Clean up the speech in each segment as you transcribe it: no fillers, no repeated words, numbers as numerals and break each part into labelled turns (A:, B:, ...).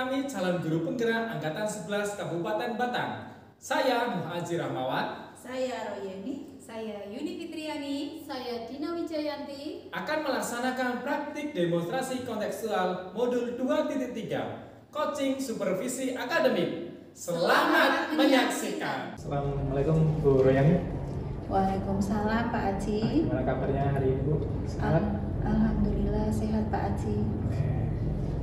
A: Fitriani, calon guru penggerak Angkatan 11 Kabupaten Batang. Saya Muhajir Rahmawan.
B: Saya Royeni.
C: Saya Yuni Fitriani.
D: Saya Dina Wijayanti.
A: Akan melaksanakan praktik demonstrasi kontekstual modul 2.3 Coaching Supervisi Akademik. Selamat menyaksikan.
E: Assalamualaikum Bu Royani.
B: Waalaikumsalam Pak Aji.
E: Gimana kabarnya hari ini Bu? Sehat?
B: Alhamdulillah sehat Pak Aji.
E: Oke.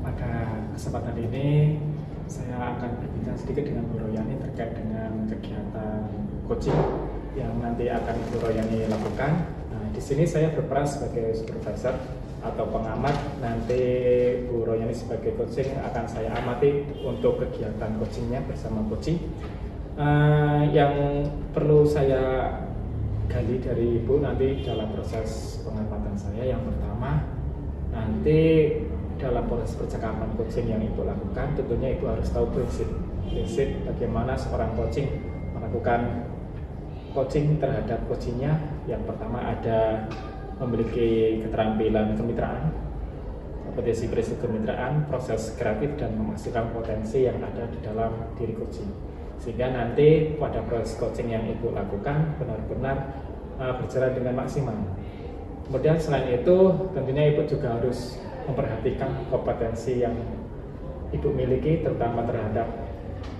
E: Pada kesempatan ini saya akan berbincang sedikit dengan Bu Royani terkait dengan kegiatan coaching yang nanti akan Bu Royani lakukan. Nah, di sini saya berperan sebagai supervisor atau pengamat. Nanti Bu Royani sebagai coaching akan saya amati untuk kegiatan coachingnya bersama coaching. Yang perlu saya gali dari Ibu nanti dalam proses pengamatan saya, yang pertama nanti dalam proses percakapan coaching yang Ibu lakukan, tentunya Ibu harus tahu prinsip bagaimana seorang coaching melakukan coaching terhadap coachingnya. Yang pertama ada memiliki keterampilan kemitraan, kompetensi prinsip kemitraan, proses kreatif, dan memastikan potensi yang ada di dalam diri coaching, sehingga nanti pada proses coaching yang Ibu lakukan benar-benar berjalan dengan maksimal. Kemudian selain itu tentunya Ibu juga harus memperhatikan kompetensi yang Ibu miliki, terutama terhadap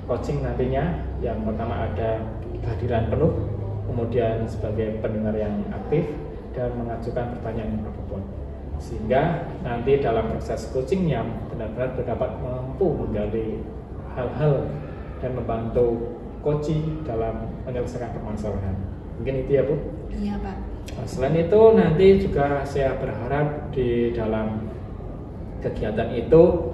E: coaching nantinya. Yang pertama ada kehadiran penuh, kemudian sebagai pendengar yang aktif, dan mengajukan pertanyaan yang berbobot, sehingga nanti dalam proses coachingnya benar-benar dapat mampu menggali hal-hal dan membantu coaching dalam menyelesaikan permasalahan. Mungkin itu ya Bu?
B: Iya Pak.
E: Nah, selain itu nanti juga saya berharap di dalam kegiatan itu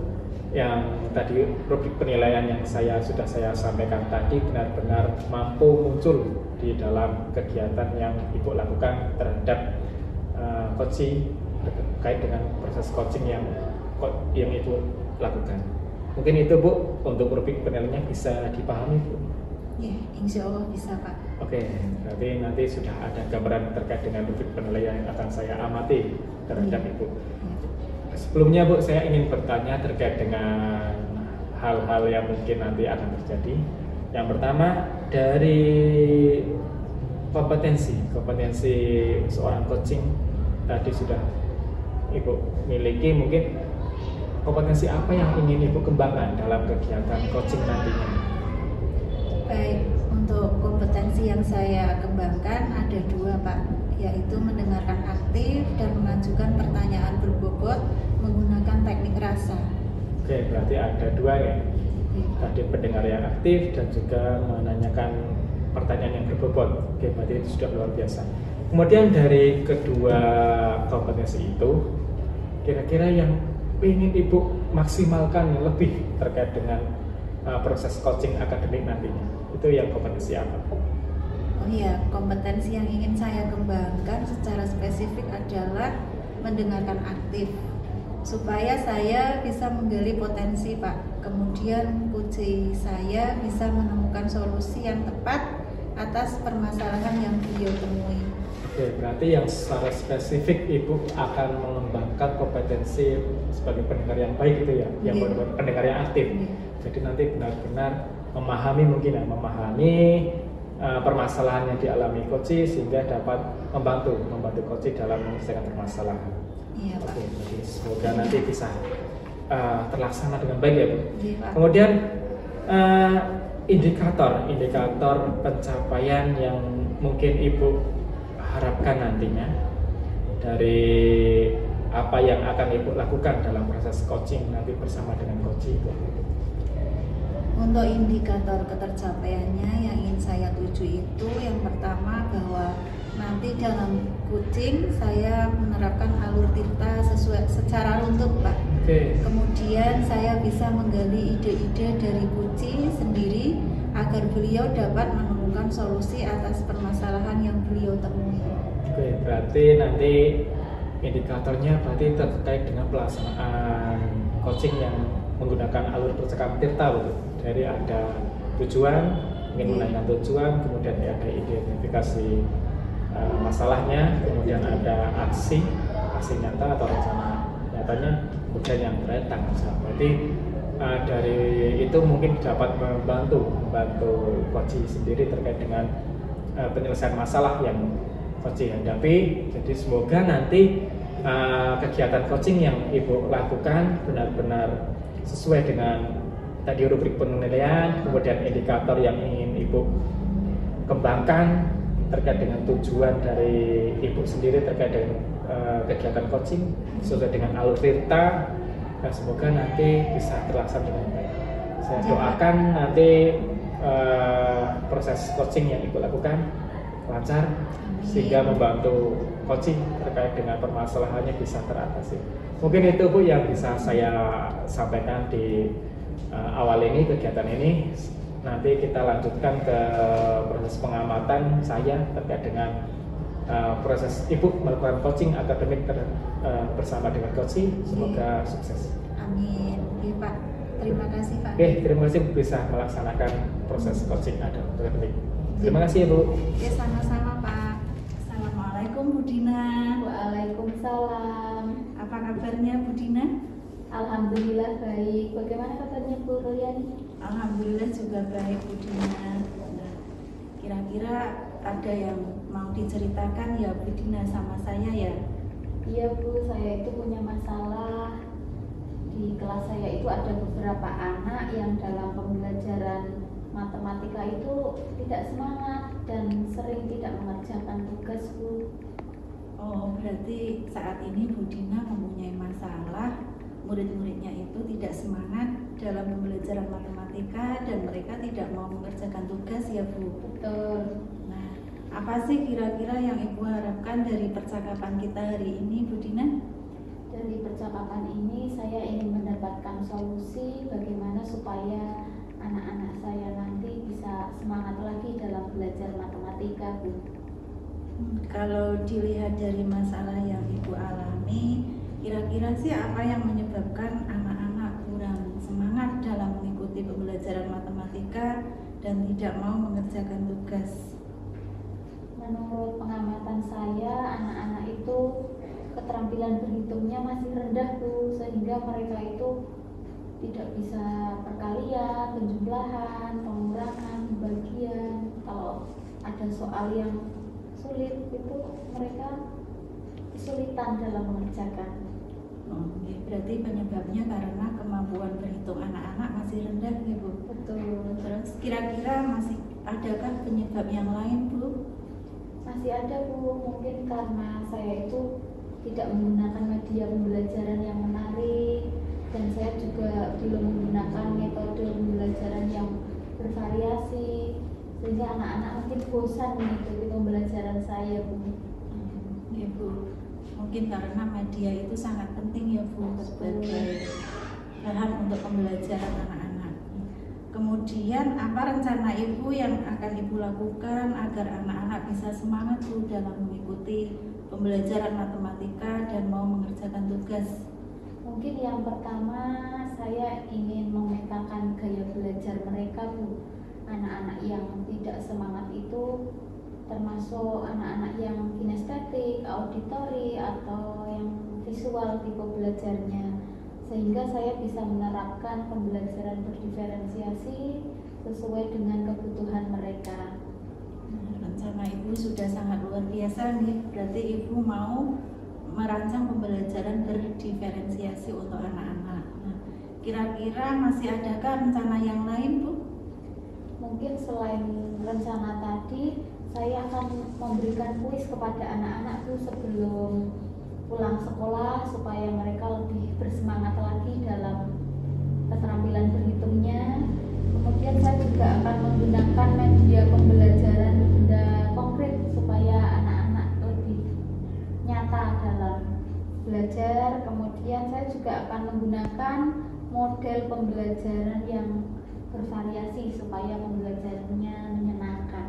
E: yang tadi rubrik penilaian yang sudah saya sampaikan tadi benar-benar mampu muncul di dalam kegiatan yang Ibu lakukan terhadap coaching terkait dengan proses coaching yang Ibu lakukan. Mungkin itu Bu, untuk rubrik penilaiannya bisa dipahami Bu?
B: Ya, insya Allah bisa Pak.
E: Oke, berarti nanti sudah ada gambaran terkait dengan rubrik penilaian yang akan saya amati terhadap Ibu. Sebelumnya Bu, saya ingin bertanya terkait dengan hal-hal yang mungkin nanti akan terjadi. Yang pertama dari kompetensi seorang coaching tadi sudah Ibu miliki, mungkin kompetensi apa yang ingin Ibu kembangkan dalam kegiatan coaching nantinya?
B: Baik, untuk kompetensi yang saya kembangkan ada dua Pak, yaitu mendengarkan aktif dan mengajukan pertanyaan berbobot menggunakan teknik rasa.
E: Oke, berarti ada dua ya. Tadi pendengar yang aktif dan juga menanyakan pertanyaan yang berbobot. Oke, berarti itu sudah luar biasa. Kemudian dari kedua kompetensi itu, kira-kira yang ingin Ibu maksimalkan lebih terkait dengan proses coaching akademik nantinya, itu yang kompetensi apa?
B: Oh iya, kompetensi yang ingin saya kembangkan secara spesifik adalah mendengarkan aktif, supaya saya bisa menggali potensi Pak. Kemudian coaching saya bisa menemukan solusi yang tepat atas permasalahan yang beliau temui.
E: Oke, berarti yang secara spesifik Ibu akan mengembangkan kompetensi sebagai pendengar yang baik itu ya, yang benar-benar pendengar yang aktif. Jadi nanti benar-benar memahami permasalahan yang dialami coach sehingga dapat membantu coach dalam menyelesaikan permasalahan.
B: Iya Pak.
E: Oke, jadi semoga nanti bisa terlaksana dengan baik ya Bu.
B: Iya, Pak.
E: Kemudian indikator pencapaian yang mungkin Ibu harapkan nantinya dari apa yang akan Ibu lakukan dalam proses coaching nanti bersama dengan coach Ibu.
B: Untuk indikator ketercapaiannya yang ingin saya tuju itu, yang pertama bahwa nanti dalam coaching saya menerapkan alur tirta secara runtuh Pak.
E: Oke.
B: Kemudian saya bisa menggali ide-ide dari coaching sendiri agar beliau dapat menemukan solusi atas permasalahan yang beliau temui.
E: Oke, berarti nanti indikatornya berarti terkait dengan pelaksanaan coaching yang menggunakan alur percakapan tirta betul. Dari ada tujuan, ingin menanyakan tujuan, kemudian ada identifikasi masalahnya, kemudian ada aksi nyata atau rencana nyatanya, kemudian yang terakhir tanggung jawab. Berarti dari itu mungkin dapat membantu coach sendiri terkait dengan penyelesaian masalah yang coach hadapi. Jadi semoga nanti kegiatan coaching yang Ibu lakukan benar-benar sesuai dengan tadi rubrik penilaian, kemudian indikator yang ingin Ibu kembangkan terkait dengan tujuan dari Ibu sendiri terkait dengan kegiatan coaching sesuai dengan alur cerita, dan semoga nanti bisa terlaksana dengan baik. Saya doakan nanti proses coaching yang Ibu lakukan lancar sehingga membantu coaching terkait dengan permasalahannya bisa teratasi. Mungkin itu Bu yang bisa saya sampaikan di awal ini kegiatan ini. Nanti kita lanjutkan ke proses pengamatan saya terkait dengan proses Ibu melakukan coaching akademik bersama dengan coaching. Semoga sukses.
B: Amin. Oke Pak, terima kasih Pak.
E: Oke, terima kasih bisa melaksanakan proses coaching akademik. Terima kasih Bu.
B: Oke, sama-sama Pak. Assalamualaikum Bu Dina.
D: Waalaikumsalam.
B: Apa kabarnya Bu Dina?
D: Alhamdulillah baik. Bagaimana kabarnya Bu Royani?
B: Alhamdulillah juga baik Bu Dina. Nah, kira-kira ada yang mau diceritakan ya Bu Dina sama saya ya?
D: Iya Bu, saya itu punya masalah. Di kelas saya itu ada beberapa anak yang dalam pembelajaran matematika itu tidak semangat dan sering tidak mengerjakan tugas Bu.
B: Oh, berarti saat ini Bu Dina mempunyai masalah murid-muridnya itu tidak semangat dalam pembelajaran matematika dan mereka tidak mau mengerjakan tugas ya Bu?
D: Betul.
B: Nah, apa sih kira-kira yang Ibu harapkan dari percakapan kita hari ini Bu Dina?
D: Dari percakapan ini saya ingin mendapatkan solusi bagaimana supaya anak-anak saya nanti bisa semangat lagi dalam belajar matematika Bu.
B: Kalau dilihat dari masalah yang Ibu alami, kira-kira sih apa yang menyebabkan anak-anak kurang semangat dalam mengikuti pembelajaran matematika dan tidak mau mengerjakan tugas?
D: Menurut pengamatan saya, anak-anak itu keterampilan berhitungnya masih rendah Bu, sehingga mereka itu tidak bisa perkalian, penjumlahan, pengurangan, pembagian. Kalau ada soal yang sulit itu mereka kesulitan dalam mengerjakan.
B: Oke, berarti penyebabnya karena kemampuan berhitung anak-anak masih rendah ya Bu?
D: Betul.
B: Terus kira-kira masih adakah penyebab yang lain Bu?
D: Masih ada Bu, mungkin karena saya itu tidak menggunakan media pembelajaran yang menarik, dan saya juga belum menggunakan metode pembelajaran yang bervariasi, sehingga anak-anak mungkin bosan mengikuti pembelajaran saya Bu.
B: Ya Bu, mungkin karena media itu sangat penting ya Bu sebagai bahan untuk pembelajaran anak-anak. Kemudian apa rencana Ibu yang akan Ibu lakukan agar anak-anak bisa semangat Bu dalam mengikuti pembelajaran matematika dan mau mengerjakan tugas?
D: Mungkin yang pertama saya ingin memetakan gaya belajar mereka Bu. Anak-anak yang tidak semangat itu termasuk anak-anak yang kinestetik, auditori, atau yang visual tipe belajarnya, sehingga saya bisa menerapkan pembelajaran berdiferensiasi sesuai dengan kebutuhan mereka.
B: Rencana Ibu sudah sangat luar biasa nih, berarti Ibu mau merancang pembelajaran berdiferensiasi untuk anak-anak. Nah, kira-kira masih adakah rencana yang lain Bu?
D: Mungkin selain rencana tadi, saya akan memberikan kuis kepada anak-anak Bu sebelum pulang sekolah supaya mereka lebih bersemangat lagi dalam keterampilan berhitungnya. Kemudian saya juga akan menggunakan media pembelajaran benda konkret supaya anak-anak lebih nyata dalam belajar. Kemudian saya juga akan menggunakan model pembelajaran yang bervariasi supaya pembelajarannya menyenangkan.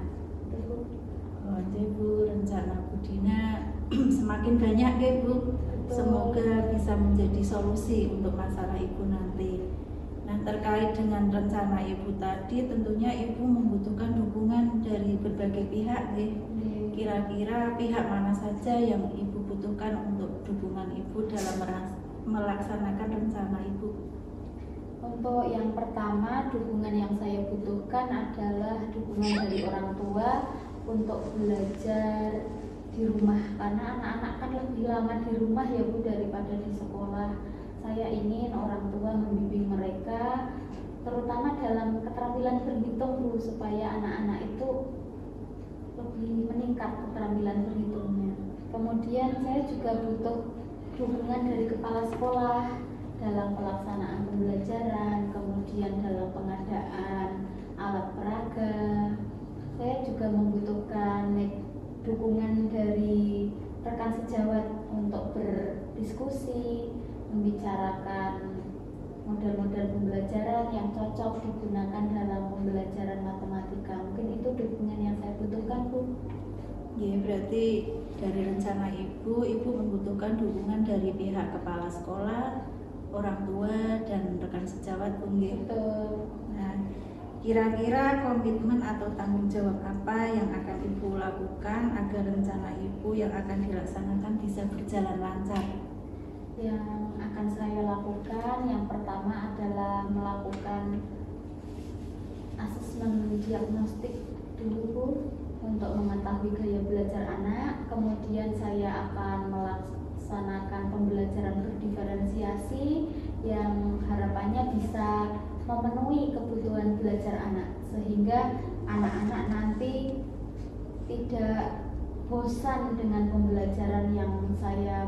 B: Oke Bu, rencana Bu Dina semakin banyak ya Bu. Semoga bisa menjadi solusi untuk masalah Ibu nanti. Nah, terkait dengan rencana Ibu tadi, tentunya Ibu membutuhkan dukungan dari berbagai pihak ya. Kira-kira pihak mana saja yang Ibu butuhkan untuk dukungan Ibu dalam melaksanakan rencana Ibu?
D: Untuk yang pertama, dukungan yang saya butuhkan adalah dukungan dari orang tua untuk belajar di rumah, karena anak-anak kan lebih lama di rumah ya Bu daripada di sekolah. Saya ingin orang tua membimbing mereka terutama dalam keterampilan berhitung Bu, supaya anak-anak itu lebih meningkat keterampilan berhitungnya. Kemudian saya juga butuh dukungan dari kepala sekolah dalam pelaksanaan pembelajaran, kemudian dalam pengadaan alat peraga. Saya juga membutuhkan dukungan dari rekan sejawat untuk berdiskusi, membicarakan model-model pembelajaran yang cocok digunakan dalam pembelajaran matematika. Mungkin itu dukungan yang saya butuhkan, Bu.
B: Ya, berarti dari rencana Ibu membutuhkan dukungan dari pihak kepala sekolah, orang tua, dan rekan sejawat, Bu.
D: Betul.
B: Nah, kira-kira komitmen atau tanggung jawab apa yang akan Ibu lakukan agar rencana Ibu yang akan dilaksanakan bisa berjalan lancar?
D: Yang akan saya lakukan yang pertama adalah melakukan asesmen diagnostik dulu Bu, untuk mengetahui gaya belajar anak. Kemudian saya akan melaksanakan pembelajaran berdiferensiasi yang harapannya bisa memenuhi kebutuhan belajar anak, sehingga anak-anak nanti tidak bosan dengan pembelajaran yang saya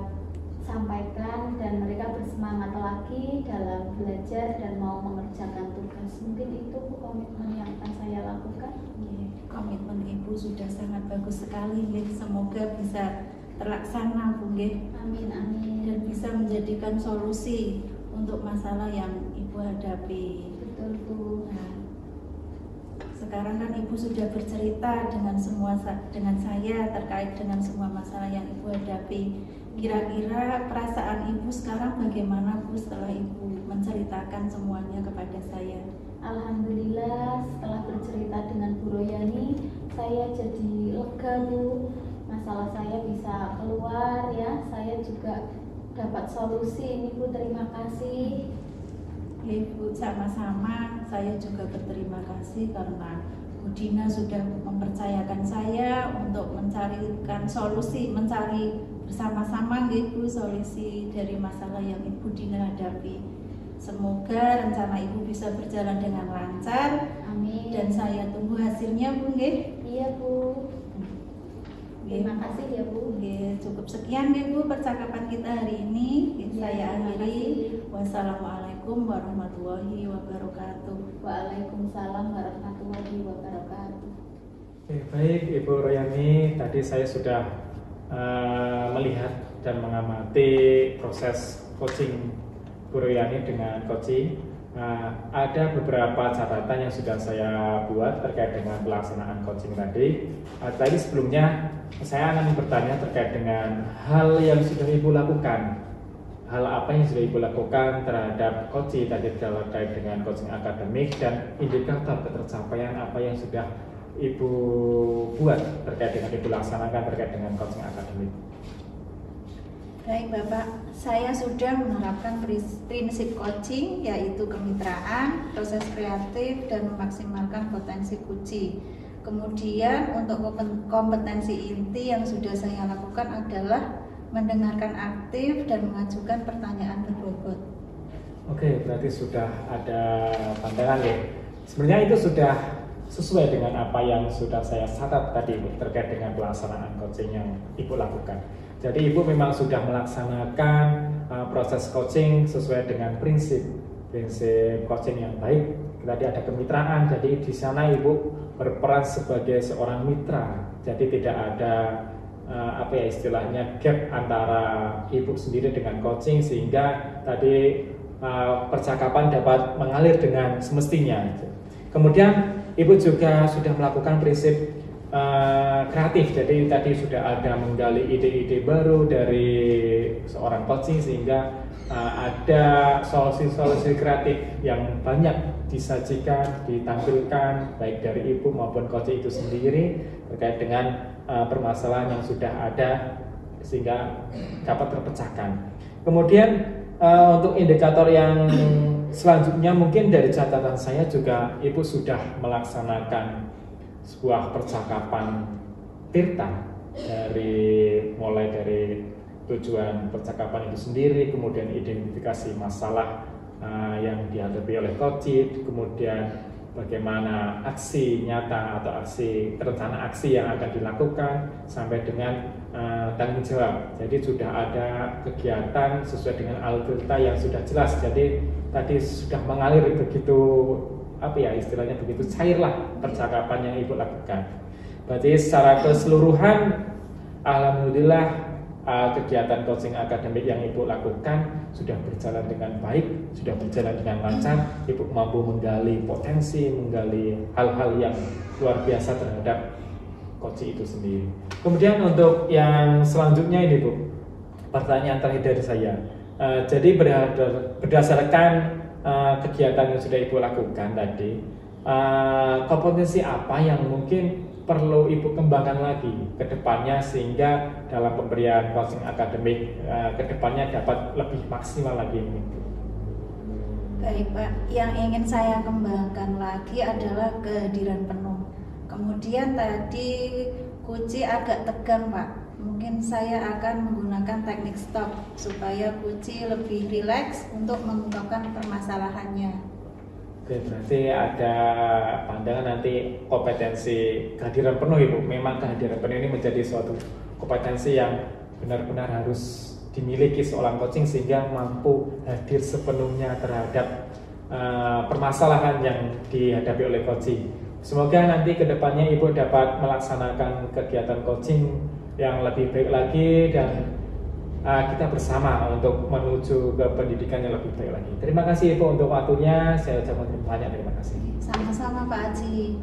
D: sampaikan dan mereka bersemangat lagi dalam belajar dan mau mengerjakan tugas. Mungkin itu komitmen yang akan saya lakukan.
B: Komitmen Ibu sudah sangat bagus sekali, semoga bisa terlaksana, Bu.
D: Amin, amin.
B: Dan bisa menjadikan solusi untuk masalah yang Ibu hadapi.
D: Betul, Bu.
B: Nah, sekarang kan Ibu sudah bercerita dengan saya terkait dengan semua masalah yang Ibu hadapi. Kira-kira perasaan Ibu sekarang bagaimana, Bu, setelah Ibu menceritakan semuanya kepada saya?
D: Alhamdulillah, setelah bercerita dengan Bu Royani, saya jadi lega, Bu. Masalah saya bisa keluar ya. Saya juga dapat solusi ini, Bu. Terima kasih.
B: Ibu, sama-sama. Saya juga berterima kasih karena Bu Dina sudah mempercayakan saya untuk mencarikan solusi, mencari bersama-sama Ibu solusi dari masalah yang Ibu Dina hadapi. Semoga rencana Ibu bisa berjalan dengan lancar.
D: Amin.
B: Dan saya tunggu hasilnya, Bu.
D: Iya, Bu. Terima kasih ya, Bu.
B: Cukup sekian Bu percakapan kita hari ini. Saya
D: terima
B: akhiri.
D: kasih.
B: Wassalamualaikum warahmatullahi wabarakatuh.
D: Waalaikumsalam warahmatullahi wabarakatuh.
E: Baik Ibu Royani, tadi saya sudah melihat dan mengamati proses coaching Bu Royani dengan coaching. Ada beberapa catatan yang sudah saya buat terkait dengan pelaksanaan coaching tadi. Tadi sebelumnya saya akan bertanya terkait dengan hal yang sudah Ibu lakukan. Hal apa yang sudah Ibu lakukan terhadap coaching tadi terkait dengan coaching akademik dan indikator ketercapaian apa yang sudah Ibu buat terkait dengan Ibu laksanakan terkait dengan coaching akademik.
B: Baik Bapak, saya sudah menerapkan prinsip coaching yaitu kemitraan, proses kreatif, dan memaksimalkan potensi kunci. Kemudian untuk kompetensi inti yang sudah saya lakukan adalah mendengarkan aktif dan mengajukan pertanyaan berbobot.
E: Oke, berarti sudah ada pandangan ya. Sebenarnya itu sudah sesuai dengan apa yang sudah saya catat tadi terkait dengan pelaksanaan coaching yang Ibu lakukan. Jadi Ibu memang sudah melaksanakan proses coaching sesuai dengan prinsip coaching yang baik. Tadi ada kemitraan, jadi di sana Ibu berperan sebagai seorang mitra. Jadi tidak ada istilahnya gap antara Ibu sendiri dengan coaching sehingga tadi percakapan dapat mengalir dengan semestinya. Kemudian Ibu juga sudah melakukan prinsip kreatif, jadi tadi sudah ada menggali ide-ide baru dari seorang coaching sehingga ada solusi-solusi kreatif yang banyak disajikan, ditampilkan baik dari Ibu maupun coaching itu sendiri terkait dengan permasalahan yang sudah ada sehingga dapat terpecahkan. Kemudian untuk indikator yang selanjutnya mungkin dari catatan saya juga Ibu sudah melaksanakan sebuah percakapan Tirta mulai dari tujuan percakapan itu sendiri, kemudian identifikasi masalah yang dihadapi oleh coaching, kemudian bagaimana aksi nyata atau rencana aksi yang akan dilakukan sampai dengan tanggung jawab. Jadi sudah ada kegiatan sesuai dengan algoritma yang sudah jelas. Jadi tadi sudah mengalir begitu istilahnya begitu cairlah percakapan yang Ibu lakukan. Berarti secara keseluruhan alhamdulillah kegiatan coaching akademik yang Ibu lakukan sudah berjalan dengan baik, sudah berjalan dengan lancar. Ibu mampu menggali potensi, menggali hal-hal yang luar biasa terhadap coaching itu sendiri. Kemudian untuk yang selanjutnya ini Bu, pertanyaan terakhir dari saya. Jadi berdasarkan kegiatan yang sudah Ibu lakukan tadi, kompetensi apa yang mungkin perlu Ibu kembangkan lagi ke depannya sehingga dalam pemberian coaching akademik ke depannya dapat lebih maksimal lagi?
B: Baik Pak, yang ingin saya kembangkan lagi adalah kehadiran penuh. Kemudian tadi Kuci agak tegang Pak, mungkin saya akan menggunakan teknik stop supaya Kuci lebih rileks untuk mengungkapkan permasalahannya.
E: Oke, berarti ada pandangan nanti kompetensi kehadiran penuh Ibu. Memang kehadiran penuh ini menjadi suatu kompetensi yang benar-benar harus dimiliki seorang coaching sehingga mampu hadir sepenuhnya terhadap permasalahan yang dihadapi oleh coaching. Semoga nanti kedepannya Ibu dapat melaksanakan kegiatan coaching yang lebih baik lagi dan kita bersama untuk menuju ke pendidikan yang lebih baik lagi. Terima kasih Ibu untuk waktunya. Saya ucapkan banyak terima kasih.
B: Sama-sama Pak Haji.